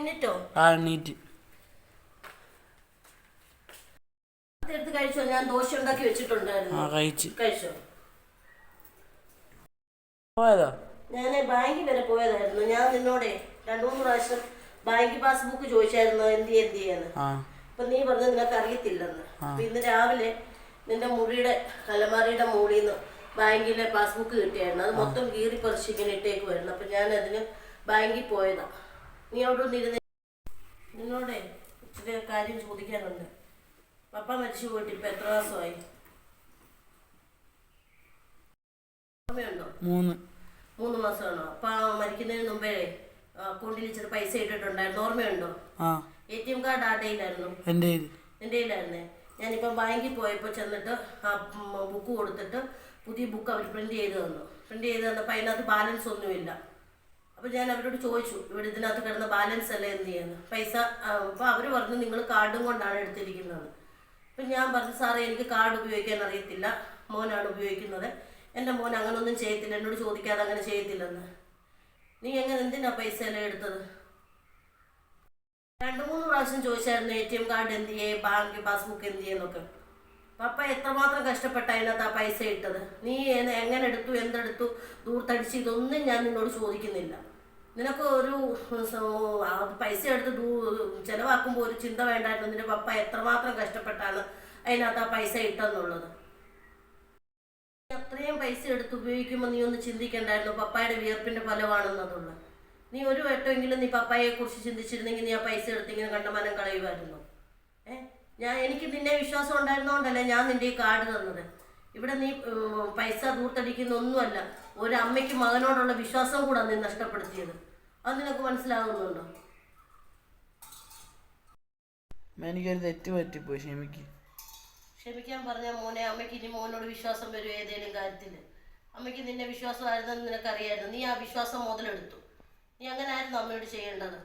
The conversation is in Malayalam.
എണീറ്റോ? എണീറ്റ്. എടുത്ത് കഴിച്ചോ? ഞാൻ ദോശ ഉണ്ടാക്കി വെച്ചിട്ടുണ്ടായിരുന്നു. കഴിച്ചോ? പോയതാ? ഞാൻ ബാങ്കിൽ വരെ പോയതായിരുന്നു. ഞാൻ നിന്നോടെ 2-3 പ്രാവശ്യം ബാങ്ക് പാസ്ബുക്ക് ചോദിച്ചായിരുന്നു എന്ത് ചെയ്യാന്ന്. അപ്പൊ നീ പറഞ്ഞത് നിനക്ക് അറിയത്തില്ലെന്ന്. അപ്പൊ ഇന്ന് രാവിലെ നിന്റെ മുറിയുടെ അലമാരിയുടെ മുകളിൽ നിന്ന് ബാങ്കിലെ പാസ്ബുക്ക് കിട്ടിയായിരുന്നു. അത് മൊത്തം കീറി പറിച്ച് ഇങ്ങനെ ഇട്ടേക്കുമായിരുന്നു. അപ്പൊ ഞാൻ അതിന് ബാങ്കിൽ പോയതാ. നീ അവിടെ ഒന്നിരുന്ന് നിന്നോടെ ഇച്ചിരി കാര്യം ചോദിക്കാനുണ്ട്. പപ്പ മരിച്ചു പോയിട്ട് ഇപ്പൊ എത്ര മാസമായി? ഓർമ്മയുണ്ടോ? 3 മാസമാണോ? അപ്പൊ മരിക്കുന്നതിന് മുമ്പേ അക്കൗണ്ടിൽ ഇച്ചിരി പൈസ ഇട്ടിട്ടുണ്ടായിരുന്നു. ഓർമ്മയുണ്ടോ? ATM കാർഡ് ആരുടെയിലായിരുന്നു? എൻ്റെ കയ്യിലായിരുന്നേ. ഞാനിപ്പം ബാങ്കിൽ പോയപ്പോൾ ചെന്നിട്ട് ആ ബുക്ക് കൊടുത്തിട്ട് പുതിയ ബുക്ക് അവർ പ്രിന്റ് ചെയ്ത് തന്നപ്പോൾ അതിനകത്ത് ബാലൻസ് ഒന്നുമില്ല. അപ്പോൾ ഞാൻ അവരോട് ചോദിച്ചു, ഇവിടെ ഇതിനകത്ത് കിടന്ന ബാലൻസ് അല്ലേ എന്ത് ചെയ്യുന്നത് പൈസ? അപ്പോൾ അവർ പറഞ്ഞു നിങ്ങൾ കാർഡും കൊണ്ടാണ് എടുത്തിരിക്കുന്നത്. അപ്പം ഞാൻ പറഞ്ഞു സാറേ എനിക്ക് കാർഡ് ഉപയോഗിക്കാൻ അറിയത്തില്ല, മോനാണ് ഉപയോഗിക്കുന്നത്, എൻ്റെ മോൻ അങ്ങനൊന്നും ചെയ്യത്തില്ല, എന്നോട് ചോദിക്കാതെ അങ്ങനെ ചെയ്യത്തില്ലെന്ന്. നീ എന്തിനാ പൈസ എല്ലാം എടുത്തത്? 2-3 പ്രാവശ്യം ചോദിച്ചായിരുന്നു ATM കാർഡ് എന്ത് ചെയ്യേ, ബാങ്ക് പാസ്ബുക്ക് എന്ത് ചെയ്യുന്നൊക്കെ. പപ്പ എത്രമാത്രം കഷ്ടപ്പെട്ട അതിനകത്ത് ആ പൈസ ഇട്ടത്. നീ എങ്ങനെ എടുത്തു, എന്തെടുത്തു, ദൂർത്തടിച്ച്, ഇതൊന്നും ഞാൻ നിന്നോട് ചോദിക്കുന്നില്ല. നിനക്ക് ഒരു പൈസ എടുത്ത് ചിലവാക്കുമ്പോൾ ഒരു ചിന്ത വേണ്ടായിരുന്നു നിന്റെ പപ്പ എത്രമാത്രം കഷ്ടപ്പെട്ടാണ് അതിനകത്ത് ആ പൈസ ഇട്ടെന്നുള്ളത്. അത്രയും പൈസ എടുത്ത് ഉപയോഗിക്കുമ്പോൾ നീ ഒന്ന് ചിന്തിക്കണ്ടായിരുന്നു പപ്പായുടെ വിയർപ്പിന്റെ ഫലമാണെന്നതുള്ള. നീ ഒരു വട്ടമെങ്കിലും നീ പപ്പായെ കുറിച്ച് ചിന്തിച്ചിരുന്നെങ്കിൽ നീ ആ പൈസ എടുത്ത് ഇങ്ങനെ കണ്ടമാനം കളയുമായിരുന്നു. എനിക്ക് നിന്നെ വിശ്വാസം ഉണ്ടായിരുന്നോണ്ടല്ലേ ഞാൻ നിന്റെ ഈ കാർഡ് തന്നത്. ഇവിടെ നീ പൈസ ദൂർത്തടിക്കുന്ന ഒന്നുമല്ല, ഒരു അമ്മയ്ക്ക് മകനോടുള്ള വിശ്വാസം കൂടെ നീ നഷ്ടപ്പെടുത്തിയത്. അത് നിനക്ക് മനസ്സിലാകുന്നുണ്ടോ? എനിക്കൊരു തെറ്റ് പറ്റിപ്പോയി, ക്ഷമിക്കാൻ പറഞ്ഞ മോനെ, അമ്മയ്ക്ക് ഇനി മോനോട് വിശ്വാസം വരും ഏതെങ്കിലും കാര്യത്തിൽ? അമ്മയ്ക്ക് നിന്നെ വിശ്വാസമായിരുന്നെന്ന് നിനക്കറിയായിരുന്നു. നീ ആ വിശ്വാസം മുതലെടുത്തു. നീ അങ്ങനെ ആയിരുന്നു അമ്മയോട് ചെയ്യേണ്ടത്.